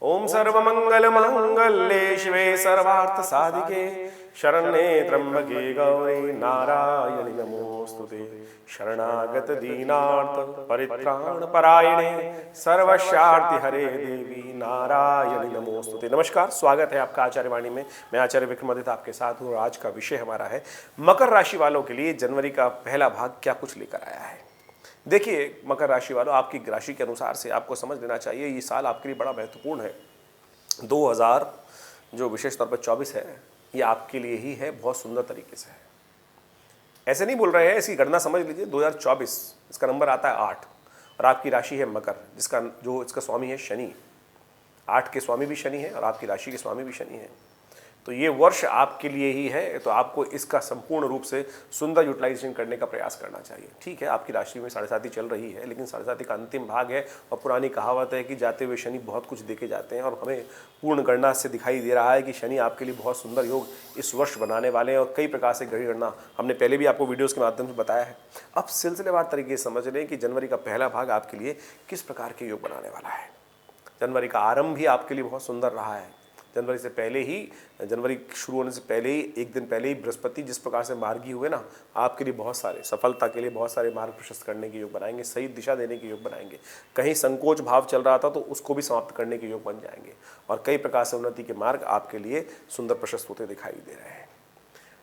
ओम सर्वमंगलमांगल्ये शिवे सर्वार्थ साधिके शरण्ये त्र्यंबके गौरी नारायणि नमोस्तुते। शरणागत दीनार्थ परित्राण परायणे सर्वस्यार्ति हरे देवी नारायणि नमोस्तुते। नमस्कार, स्वागत है आपका आचार्य वाणी में। मैं आचार्य विक्रमादित्य आपके साथ हूँ। आज का विषय हमारा है मकर राशि वालों के लिए जनवरी का पहला भाग क्या कुछ लेकर आया है। देखिए मकर राशि वालों, आपकी राशि के अनुसार से आपको समझ लेना चाहिए ये साल आपके लिए बड़ा महत्वपूर्ण है। 2000 जो विशेष तौर पर 24 है, ये आपके लिए ही है, बहुत सुंदर तरीके से है। ऐसे नहीं बोल रहे हैं, इसकी गणना समझ लीजिए। 2024 इसका नंबर आता है 8 और आपकी राशि है मकर, इसका स्वामी है शनि। 8 के स्वामी भी शनि है और आपकी राशि के स्वामी भी शनि है। तो ये वर्ष आपके लिए ही है, तो आपको इसका संपूर्ण रूप से सुंदर यूटिलाइजेशन करने का प्रयास करना चाहिए। ठीक है, आपकी राशि में 7.5 चल रही है, लेकिन 7.5 का अंतिम भाग है और पुरानी कहावत है कि जाते हुए शनि बहुत कुछ देके जाते हैं और हमें पूर्ण गणना से दिखाई दे रहा है कि शनि आपके लिए बहुत सुंदर योग इस वर्ष बनाने वाले हैं। और कई प्रकार से ग्रह गणना हमने पहले भी आपको वीडियोज़ के माध्यम से बताया है। अब सिलसिलेवार तरीके से समझ लें कि जनवरी का पहला भाग आपके लिए किस प्रकार के योग बनाने वाला है। जनवरी का आरंभ भी आपके लिए बहुत सुंदर रहा है। जनवरी शुरू होने से पहले ही एक दिन पहले ही बृहस्पति जिस प्रकार से मार्गी हुए ना, आपके लिए बहुत सारे सफलता के लिए बहुत सारे मार्ग प्रशस्त करने के योग बनाएंगे, सही दिशा देने के योग बनाएंगे। कहीं संकोच भाव चल रहा था तो उसको भी समाप्त करने के योग बन जाएंगे और कई प्रकार से उन्नति के मार्ग आपके लिए सुंदर प्रशस्त होते दिखाई दे रहे हैं।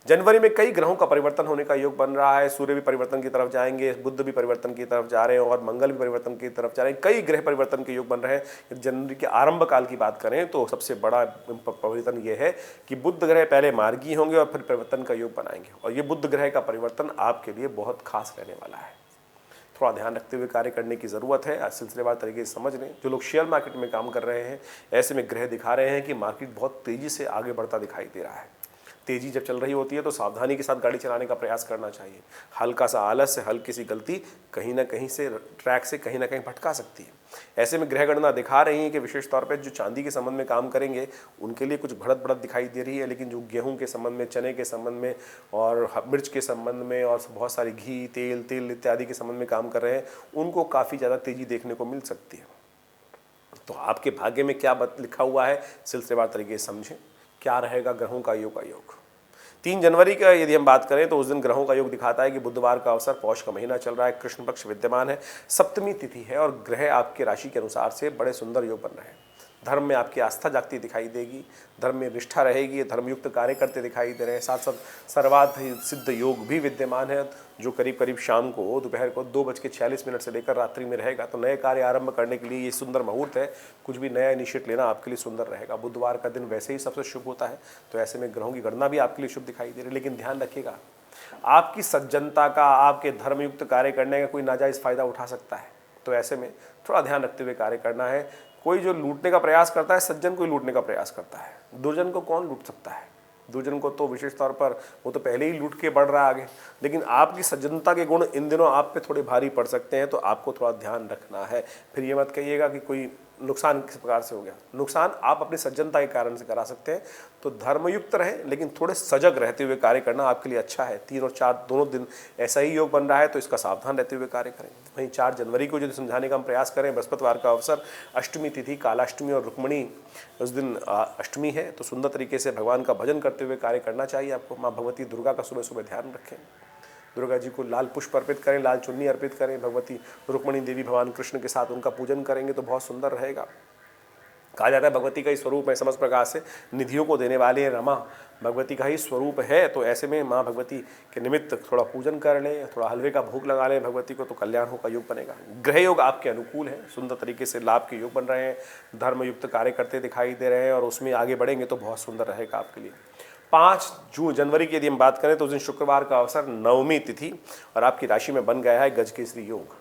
जनवरी में कई ग्रहों का परिवर्तन होने का योग बन रहा है। सूर्य भी परिवर्तन की तरफ जाएंगे, बुध भी परिवर्तन की तरफ जा रहे हैं और मंगल भी परिवर्तन की तरफ जा रहे हैं। कई ग्रह परिवर्तन के योग बन रहे हैं। जनवरी के आरंभ काल की बात करें तो सबसे बड़ा परिवर्तन ये है कि बुध ग्रह पहले मार्गी होंगे और फिर परिवर्तन का योग बनाएंगे और ये बुध ग्रह का परिवर्तन आपके लिए बहुत खास रहने वाला है। थोड़ा ध्यान रखते हुए कार्य करने की ज़रूरत है। सिलसिलेवार तरीके से समझ लें। जो लोग शेयर मार्केट में काम कर रहे हैं, ऐसे में ग्रह दिखा रहे हैं कि मार्केट बहुत तेज़ी से आगे बढ़ता दिखाई दे रहा है। तेज़ी जब चल रही होती है तो सावधानी के साथ गाड़ी चलाने का प्रयास करना चाहिए। हल्का सा आलस्य, हल्की सी गलती कहीं ना कहीं से ट्रैक से कहीं ना कहीं भटका सकती है। ऐसे में ग्रह गणना दिखा रही है कि विशेष तौर पर जो चांदी के संबंध में काम करेंगे उनके लिए कुछ बढ़त बढ़त दिखाई दे रही है, लेकिन जो गेहूं के संबंध में, चने के संबंध में और मिर्च के संबंध में और बहुत सारी घी, तेल इत्यादि के संबंध में काम कर रहे हैं, उनको काफ़ी ज़्यादा तेज़ी देखने को मिल सकती है। तो आपके भाग्य में क्या लिखा हुआ है, सिलसिलेवार तरीके से समझें। क्या रहेगा ग्रहों का योग। 3 जनवरी का यदि हम बात करें तो उस दिन ग्रहों का योग दिखाता है कि बुधवार का अवसर, पौष का महीना चल रहा है, कृष्ण पक्ष विद्यमान है, सप्तमी तिथि है और ग्रह आपके राशि के अनुसार से बड़े सुंदर योग बन रहे हैं। धर्म में आपकी आस्था जागती दिखाई देगी, धर्म में निष्ठा रहेगी, धर्मयुक्त कार्य करते दिखाई दे रहे हैं। साथ साथ सर्वार्थ सिद्ध योग भी विद्यमान है, जो करीब शाम को दोपहर को 2:46 से लेकर रात्रि में रहेगा। तो नए कार्य आरंभ करने के लिए ये सुंदर मुहूर्त है। कुछ भी नया इनिशिएट लेना आपके लिए सुंदर रहेगा। बुधवार का दिन वैसे ही सबसे शुभ होता है, तो ऐसे में ग्रहों की गणना भी आपके लिए शुभ दिखाई दे रही है। लेकिन ध्यान रखिएगा, आपकी सज्जनता का, आपके धर्मयुक्त कार्य करने का कोई नाजायज़ फायदा उठा सकता है। तो ऐसे में थोड़ा ध्यान रखते हुए कार्य करना है। कोई जो लूटने का प्रयास करता है, सज्जन कोई लूटने का प्रयास करता है। दुर्जन को कौन लूट सकता है? दुर्जन को तो विशेष तौर पर वो तो पहले ही लूट के बढ़ रहा है आगे। लेकिन आपकी सज्जनता के गुण इन दिनों आप पे थोड़े भारी पड़ सकते हैं, तो आपको थोड़ा ध्यान रखना है। फिर ये मत कहिएगा कि कोई नुकसान किस प्रकार से हो गया। नुकसान आप अपनी सज्जनता के कारण से करा सकते हैं। तो धर्मयुक्त रहें, लेकिन थोड़े सजग रहते हुए कार्य करना आपके लिए अच्छा है। 3 और 4 दोनों दिन ऐसा ही योग बन रहा है, तो इसका सावधान रहते हुए कार्य करें। वहीं 4 जनवरी को जो समझाने का हम प्रयास करें, बृहस्पतिवार का अवसर, अष्टमी तिथि, कालाष्टमी और रुक्मिणी उस दिन अष्टमी है, तो सुंदर तरीके से भगवान का भजन करते हुए कार्य करना चाहिए आपको। माँ भगवती दुर्गा का सुबह सुबह ध्यान रखें। दुर्गा जी को लाल पुष्प अर्पित करें, लाल चुन्नी अर्पित करें। भगवती रुक्मिणी देवी भगवान कृष्ण के साथ उनका पूजन करेंगे तो बहुत सुंदर रहेगा। कहा जाता है भगवती का ही स्वरूप है समस्त प्रकार से निधियों को देने वाली है रमा, भगवती का ही स्वरूप है। तो ऐसे में माँ भगवती के निमित्त थोड़ा पूजन कर लें, थोड़ा हलवे का भोग लगा लें भगवती को, तो कल्याण हो का योग बनेगा। ग्रह योग आपके अनुकूल है, सुंदर तरीके से लाभ के योग बन रहे हैं, धर्मयुक्त कार्य करते दिखाई दे रहे हैं और उसमें आगे बढ़ेंगे तो बहुत सुंदर रहेगा आपके लिए। 5 जनवरी की यदि हम बात करें तो उस दिन शुक्रवार का अवसर, नवमी तिथि और आपकी राशि में बन गया है गजकेसरी योग।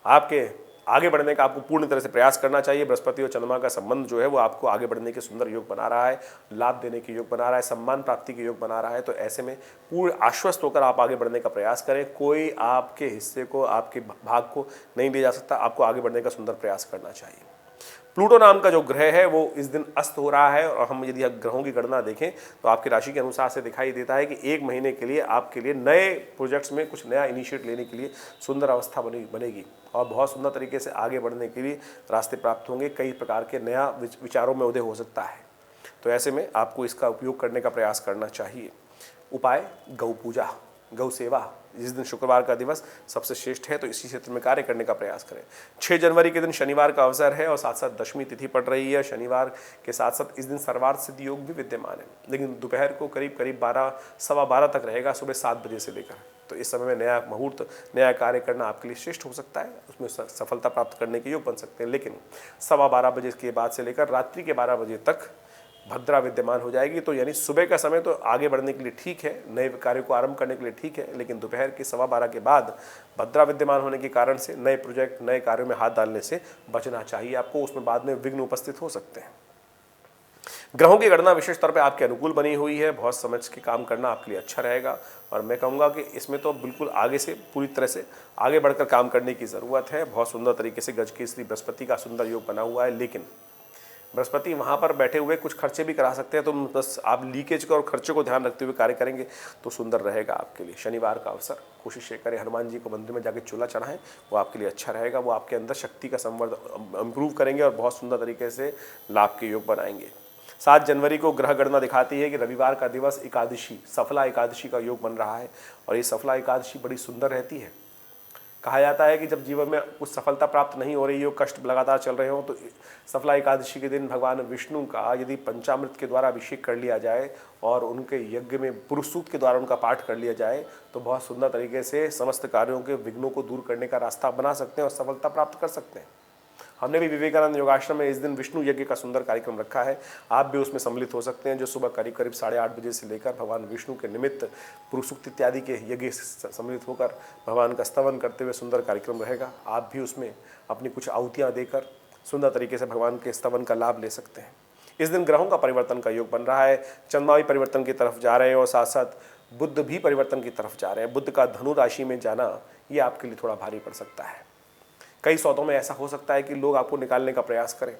आपके आगे बढ़ने का आपको पूर्ण तरह से प्रयास करना चाहिए। बृहस्पति और चंद्रमा का संबंध जो है वो आपको आगे बढ़ने के सुंदर योग बना रहा है, लाभ देने के योग बना रहा है, सम्मान प्राप्ति के योग बना रहा है। तो ऐसे में पूर्ण आश्वस्त होकर आप आगे बढ़ने का प्रयास करें। कोई आपके हिस्से को, आपके भाग को नहीं ले जा सकता, आपको आगे बढ़ने का सुंदर प्रयास करना चाहिए। प्लूटो नाम का जो ग्रह है वो इस दिन अस्त हो रहा है, और हम यदि ग्रहों की गणना देखें तो आपकी राशि के अनुसार से दिखाई देता है कि 1 महीने के लिए आपके लिए नए प्रोजेक्ट्स में कुछ नया इनिशिएट लेने के लिए सुंदर अवस्था बनेगी और बहुत सुंदर तरीके से आगे बढ़ने के लिए रास्ते प्राप्त होंगे। कई प्रकार के नया विचारों में उदय हो सकता है, तो ऐसे में आपको इसका उपयोग करने का प्रयास करना चाहिए। उपाय गौ पूजा, गौ सेवा। जिस दिन शुक्रवार का दिवस सबसे श्रेष्ठ है तो इसी क्षेत्र में कार्य करने का प्रयास करें। 6 जनवरी के दिन शनिवार का अवसर है और साथ साथ दशमी तिथि पड़ रही है। शनिवार के साथ साथ इस दिन सर्वार्थ सिद्धि योग भी विद्यमान है, लेकिन दोपहर को करीब 12 सवा 12 तक रहेगा, सुबह 7 बजे से लेकर। तो इस समय में नया मुहूर्त, नया कार्य करना आपके लिए श्रेष्ठ हो सकता है, उसमें सफलता प्राप्त करने के योग बन सकते हैं। लेकिन सवा 12 बजे के बाद से लेकर रात्रि के 12 बजे तक भद्रा विद्यमान हो जाएगी। तो यानी सुबह का समय तो आगे बढ़ने के लिए ठीक है, नए कार्य को आरंभ करने के लिए ठीक है, लेकिन दोपहर के सवा 12 के बाद भद्रा विद्यमान होने के कारण से नए प्रोजेक्ट, नए कार्यों में हाथ डालने से बचना चाहिए आपको, उसमें बाद में विघ्न उपस्थित हो सकते हैं। ग्रहों की गणना विशेष तौर पे आपके अनुकूल बनी हुई है, बहुत समझ के काम करना आपके लिए अच्छा रहेगा, और मैं कहूँगा कि इसमें तो बिल्कुल आगे से पूरी तरह से आगे बढ़कर काम करने की ज़रूरत है। बहुत सुंदर तरीके से गज के श्री बृहस्पति का सुंदर योग बना हुआ है, लेकिन बृहस्पति वहाँ पर बैठे हुए कुछ खर्चे भी करा सकते हैं, तो बस आप लीकेज को और खर्चे को ध्यान रखते हुए कार्य करेंगे तो सुंदर रहेगा आपके लिए। शनिवार का अवसर, कोशिश ये करें हनुमान जी को मंदिर में जाकर चूल्हा चढ़ाएं, वो आपके लिए अच्छा रहेगा, वो आपके अंदर शक्ति का संवर्धन इम्प्रूव करेंगे और बहुत सुंदर तरीके से लाभ के योग बनाएंगे। 7 जनवरी को ग्रह गणना दिखाती है कि रविवार का दिवस एकादशी, सफला एकादशी का योग बन रहा है, और ये सफला एकादशी बड़ी सुंदर रहती है। कहा जाता है कि जब जीवन में कुछ सफलता प्राप्त नहीं हो रही हो, कष्ट लगातार चल रहे हो, तो सफला एकादशी के दिन भगवान विष्णु का यदि पंचामृत के द्वारा अभिषेक कर लिया जाए और उनके यज्ञ में पुरुष सूक्त के द्वारा उनका पाठ कर लिया जाए तो बहुत सुंदर तरीके से समस्त कार्यों के विघ्नों को दूर करने का रास्ता बना सकते हैं और सफलता प्राप्त कर सकते हैं। हमने भी विवेकानंद योगाश्रम में इस दिन विष्णु यज्ञ का सुंदर कार्यक्रम रखा है, आप भी उसमें सम्मिलित हो सकते हैं, जो सुबह करीब 8:30 बजे से लेकर भगवान विष्णु के निमित्त पुरुष सूक्त इत्यादि के यज्ञ से सम्मिलित होकर भगवान का स्तवन करते हुए सुंदर कार्यक्रम रहेगा। आप भी उसमें अपनी कुछ आहुतियाँ देकर सुंदर तरीके से भगवान के स्तवन का लाभ ले सकते हैं। इस दिन ग्रहों का परिवर्तन का योग बन रहा है, चंद्रमा भी परिवर्तन की तरफ जा रहे हैं और साथ साथ बुध भी परिवर्तन की तरफ जा रहे हैं। बुध का धनु राशि में जाना ये आपके लिए थोड़ा भारी पड़ सकता है। कई सौदों में ऐसा हो सकता है कि लोग आपको निकालने का प्रयास करें,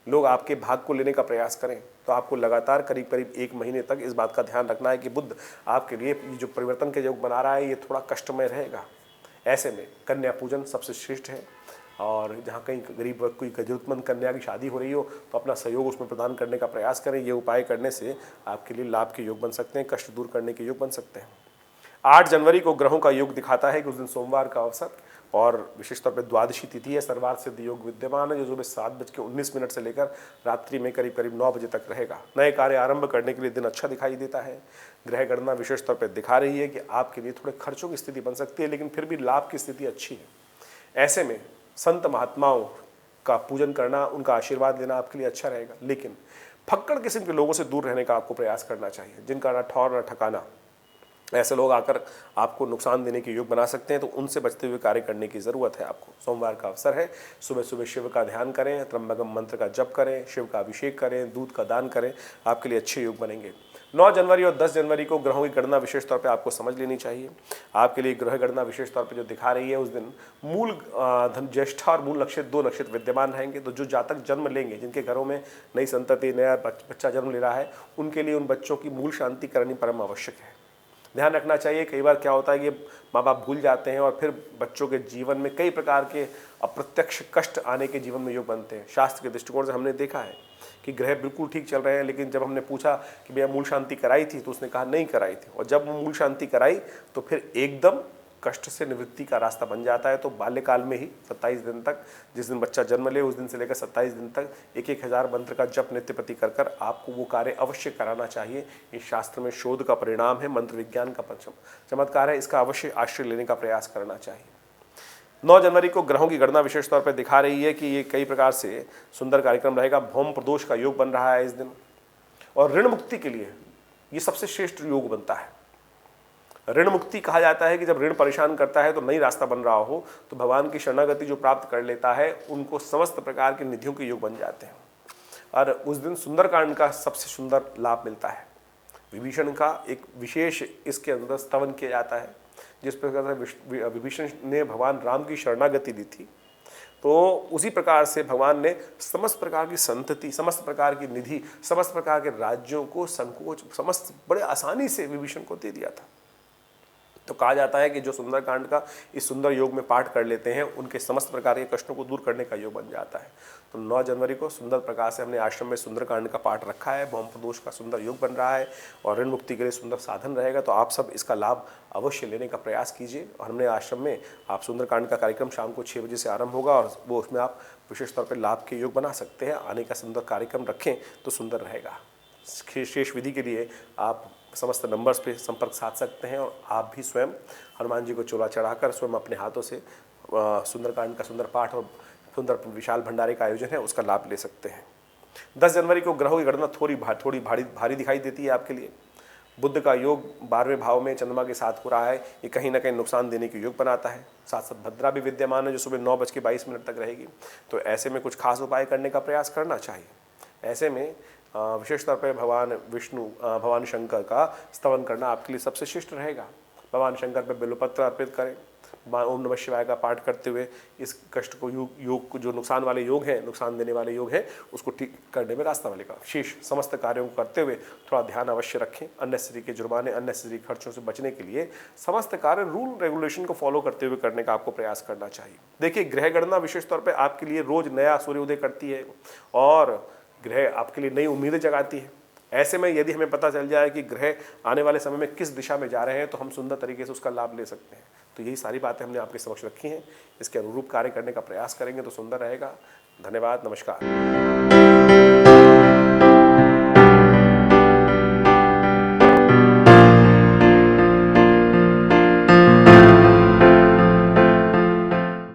लोग आपके भाग को लेने का प्रयास करें, तो आपको लगातार करीब करीब 1 महीने तक इस बात का ध्यान रखना है कि बुध आपके लिए जो परिवर्तन के योग बना रहा है ये थोड़ा कष्टमय रहेगा। ऐसे में कन्या पूजन सबसे श्रेष्ठ है, और जहाँ कहीं गरीब कोई जरूरतमंद कन्या की शादी हो रही हो तो अपना सहयोग उसमें प्रदान करने का प्रयास करें। ये उपाय करने से आपके लिए लाभ के योग बन सकते हैं, कष्ट दूर करने के योग बन सकते हैं। 8 जनवरी को ग्रहों का योग दिखाता है कि उस दिन सोमवार का अवसर और विशेष तौर पर द्वादशी तिथि है, सर्वार्थ सिद्धि योग विद्यमान है, जो सुबह 7:19 से लेकर रात्रि में करीब करीब 9 बजे तक रहेगा। नए कार्य आरंभ करने के लिए दिन अच्छा दिखाई देता है। ग्रह गणना विशेष तौर पर दिखा रही है कि आपके लिए थोड़े खर्चों की स्थिति बन सकती है, लेकिन फिर भी लाभ की स्थिति अच्छी है। ऐसे में संत महात्माओं का पूजन करना, उनका आशीर्वाद लेना आपके लिए अच्छा रहेगा, लेकिन फक्कड़ किस्म के लोगों से दूर रहने का आपको प्रयास करना चाहिए, जिनका ना ठौर ना ठिकाना। ऐसे लोग आकर आपको नुकसान देने के योग बना सकते हैं, तो उनसे बचते हुए कार्य करने की ज़रूरत है आपको। सोमवार का अवसर है, सुबह सुबह शिव का ध्यान करें, त्र्यंबकम मंत्र का जप करें, शिव का अभिषेक करें, दूध का दान करें, आपके लिए अच्छे योग बनेंगे। 9 जनवरी और 10 जनवरी को ग्रहों की गणना विशेष तौर पे आपको समझ लेनी चाहिए। आपके लिए ग्रह गणना विशेष तौर पे जो दिखा रही है, उस दिन मूल ज्येष्ठा और मूल नक्षत्र 2 नक्षत्र विद्यमान रहेंगे। तो जो जातक जन्म लेंगे, जिनके घरों में नई संतति, नया बच्चा जन्म ले रहा है, उनके लिए उन बच्चों की मूल शांति करनी परम आवश्यक है। ध्यान रखना चाहिए, कई बार क्या होता है कि माँ बाप भूल जाते हैं और फिर बच्चों के जीवन में कई प्रकार के अप्रत्यक्ष कष्ट आने के जीवन में योग बनते हैं। शास्त्र के दृष्टिकोण से हमने देखा है कि ग्रह बिल्कुल ठीक चल रहे हैं, लेकिन जब हमने पूछा कि भैया मूल शांति कराई थी, तो उसने कहा नहीं कराई थी, और जब मूल शांति कराई तो फिर एकदम कष्ट से निवृत्ति का रास्ता बन जाता है। तो बाल्यकाल में ही 27 दिन तक, जिस दिन बच्चा जन्म ले उस दिन से लेकर 27 दिन तक 1,000 मंत्र का जप नित्य प्रति कर कर आपको वो कार्य अवश्य कराना चाहिए। इस शास्त्र में शोध का परिणाम है, मंत्र विज्ञान का चमत्कार है, इसका अवश्य आश्रय लेने का प्रयास करना चाहिए। 9 जनवरी को ग्रहों की गणना विशेष तौर पर दिखा रही है कि ये कई प्रकार से सुंदर कार्यक्रम रहेगा। भौम प्रदोष का योग बन रहा है इस दिन, और ऋण मुक्ति के लिए ये सबसे श्रेष्ठ योग बनता है। ऋण मुक्ति कहा जाता है कि जब ऋण परेशान करता है तो नई रास्ता बन रहा हो, तो भगवान की शरणागति जो प्राप्त कर लेता है उनको समस्त प्रकार के निधियों के योग बन जाते हैं, और उस दिन सुंदरकांड का सबसे सुंदर लाभ मिलता है। विभीषण का एक विशेष इसके अंदर स्तवन किया जाता है, जिस प्रकार से विभीषण ने भगवान राम की शरणागति दी थी, तो उसी प्रकार से भगवान ने समस्त प्रकार की संतति, समस्त प्रकार की निधि, समस्त प्रकार के राज्यों को संकोच समस्त बड़े आसानी से विभीषण को दे दिया था। तो कहा जाता है कि जो सुंदरकांड का इस सुंदर योग में पाठ कर लेते हैं उनके समस्त प्रकार के कष्टों को दूर करने का योग बन जाता है। तो 9 जनवरी को सुंदर प्रकार से हमने आश्रम में सुंदरकांड का पाठ रखा है, भौम प्रदोष का सुंदर योग बन रहा है और ऋण मुक्ति के लिए सुंदर साधन रहेगा। तो आप सब इसका लाभ अवश्य लेने का प्रयास कीजिए। और हमने आश्रम में आप सुंदरकांड का कार्यक्रम शाम को 6 बजे से आरंभ होगा और वो उसमें आप विशेष तौर पर लाभ के योग बना सकते हैं। आने का सुंदर कार्यक्रम रखें तो सुंदर रहेगा। शेष विधि के लिए आप समस्त नंबर्स पे संपर्क साध सकते हैं और आप भी स्वयं हनुमान जी को चोला चढ़ाकर स्वयं अपने हाथों से सुंदरकांड का सुंदर पाठ और सुंदर विशाल भंडारे का आयोजन है उसका लाभ ले सकते हैं। 10 जनवरी को ग्रहों की गणना थोड़ी भारी दिखाई देती है आपके लिए। बुध का योग 12वें भाव में चंद्रमा के साथ हो रहा है, ये कहीं ना कहीं नुकसान देने के योग बनाता है। साथ साथ भद्रा भी विद्यमान है जो सुबह 9:22 तक रहेगी। तो ऐसे में कुछ खास उपाय करने का प्रयास करना चाहिए। ऐसे में विशेष तौर पर भगवान विष्णु, भगवान शंकर का स्तवन करना आपके लिए सबसे शिष्ट रहेगा। भगवान शंकर पर बिल्वपत्र अर्पित करें, ओम नमः शिवाय का पाठ करते हुए इस कष्ट को योग जो नुकसान वाले योग हैं, नुकसान देने वाले योग हैं, उसको ठीक करने में रास्ता मिलेगा। शेष समस्त कार्यों को करते हुए थोड़ा ध्यान अवश्य रखें। अननेसेसरी के जुर्माने, अननेसेसरी खर्चों से बचने के लिए समस्त कार्य रूल रेगुलेशन को फॉलो करते हुए करने का आपको प्रयास करना चाहिए। देखिए, ग्रह गणना विशेष तौर पर आपके लिए रोज नया सूर्योदय करती है और ग्रह आपके लिए नई उम्मीदें जगाती है। ऐसे में यदि हमें पता चल जाए कि ग्रह आने वाले समय में किस दिशा में जा रहे हैं तो हम सुंदर तरीके से उसका लाभ ले सकते हैं। तो यही सारी बातें हमने आपके समक्ष रखी हैं। इसके अनुरूप कार्य करने का प्रयास करेंगे तो सुंदर रहेगा। धन्यवाद, नमस्कार।